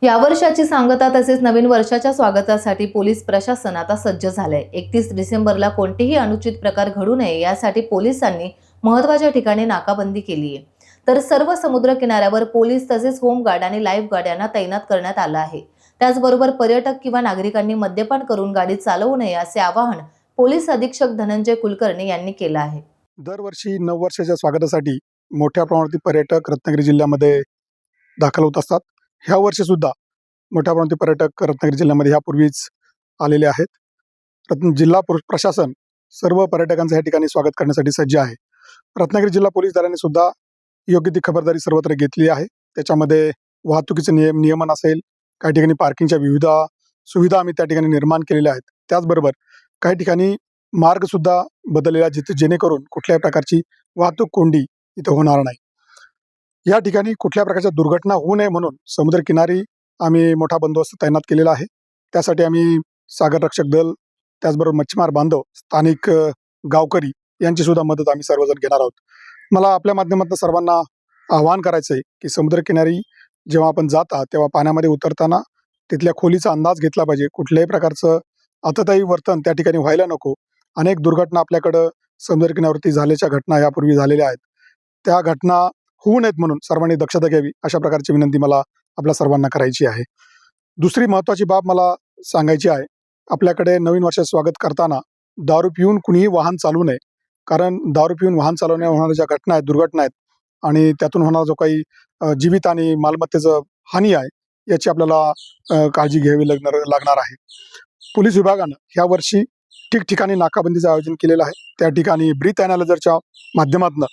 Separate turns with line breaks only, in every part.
या वर्षाची सांगता तसेच नवीन वर्षाच्या स्वागतासाठी पोलीस प्रशासन आता सज्ज झालंय। 31 डिसेंबरला कोणतेही अनुचित प्रकार घडू नये यासाठी पोलिसांनी महत्त्वाच्या ठिकाणी नाकाबंदी केली आहे। तर सर्व समुद्र किनाऱ्यावर पोलीस तसेच होमगार्ड आणि लाईफ गार्ड यांना तैनात करण्यात आलं आहे। त्याचबरोबर पर्यटक किंवा नागरिकांनी मद्यपान करून गाडी चालवू नये असे आवाहन पोलीस अधीक्षक धनंजय कुलकर्णी यांनी केलं आहे।
दरवर्षी नववर्षाच्या स्वागतासाठी मोठ्या प्रमाणात पर्यटक रत्नागिरी जिल्ह्यामध्ये दाखल होत असतात। ह्या वर्षी सुद्धा मोठ्या प्रमाणात पर्यटक रत्नागिरी जिल्ह्यामध्ये यापूर्वीच आलेले आहेत। जिल्हा प्रशासन सर्व पर्यटकांचं या ठिकाणी स्वागत करण्यासाठी सज्ज आहे। रत्नागिरी जिल्हा पोलीस दलाने सुद्धा योग्य ती खबरदारी सर्वत्र घेतली आहे। त्याच्यामध्ये वाहतुकीचे नियमन असेल, काही ठिकाणी पार्किंगच्या विविध सुविधा आम्ही त्या ठिकाणी निर्माण केलेल्या आहेत। त्याचबरोबर काही ठिकाणी मार्ग सुद्धा बदललेला जिथे जेणेकरून कुठल्याही प्रकारची वाहतूक कोंडी इथे होणार नाही। या ठिकाणी कुठल्या प्रकारच्या दुर्घटना होऊ नये म्हणून समुद्रकिनारी आम्ही मोठा बंदोबस्त तैनात केलेला आहे। त्यासाठी आम्ही सागर रक्षक दल, त्याचबरोबर मच्छीमार बांधव, स्थानिक गावकरी यांची सुद्धा मदत आम्ही सर्वजण घेणार आहोत। मला आपल्या माध्यमातून सर्वांना आवाहन करायचं आहे की समुद्रकिनारी जेव्हा आपण जाता तेव्हा पाण्यामध्ये उतरताना तिथल्या खोलीचा अंदाज घेतला पाहिजे। कुठल्याही प्रकारचं आततायी वर्तन त्या ठिकाणी व्हायला नको। अनेक दुर्घटना आपल्याकडं समुद्रकिनाऱ्यावरती झाल्याच्या घटना यापूर्वी झालेल्या आहेत। त्या घटना होऊ नयेत म्हणून सर्वांनी दक्षता घ्यावी अशा प्रकारची विनंती मला आपल्या सर्वांना करायची आहे। दुसरी महत्त्वाची बाब मला सांगायची आहे, आपल्याकडे नवीन वर्षाचं स्वागत करताना दारू पिऊन कुणीही वाहन चालवू नये। कारण दारू पिऊन वाहन चालवण्याने होणाऱ्या ज्या घटना आहेत, दुर्घटना आहेत आणि त्यातून होणारा जो काही जीवित आणि मालमत्तेचं हानी आहे याची आपल्याला काळजी घ्यावी लागणार आहे। पोलीस विभागानं ह्या वर्षी ठिकठिकाणी नाकाबंदीचं आयोजन केलेलं आहे। त्या ठिकाणी ब्रीथ अनालायझरच्या माध्यमातून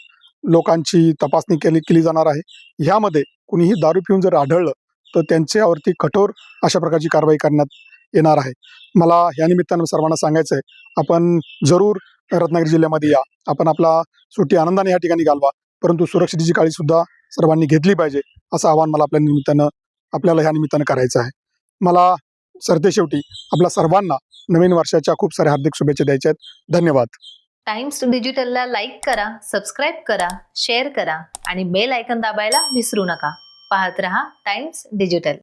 लोकांची तपासणी केली जाणार आहे। ह्यामध्ये कुणीही दारू पिऊन जर आढळलं तर त्यांच्यावरती कठोर अशा प्रकारची कारवाई करण्यात येणार आहे। मला या निमित्तानं सर्वांना सांगायचं आहे, आपण जरूर रत्नागिरी जिल्ह्यामध्ये या, आपण आपला सुट्टी आनंदाने या ठिकाणी घालवा, परंतु सुरक्षितेची काळजी सुद्धा सर्वांनी घेतली पाहिजे असं आवाहन मला आपल्याला ह्या निमित्तानं करायचं आहे। मला सरतेशेवटी आपल्या सर्वांना नवीन वर्षाच्या खूप साऱ्या हार्दिक शुभेच्छा द्यायच्या आहेत। धन्यवाद।
टाइम्स डिजिटलला लाईक करा, सबस्क्राईब करा, शेअर करा आणि बेल आयकॉन दाबायला विसरू नका। पाहत रहा टाइम्स डिजिटल।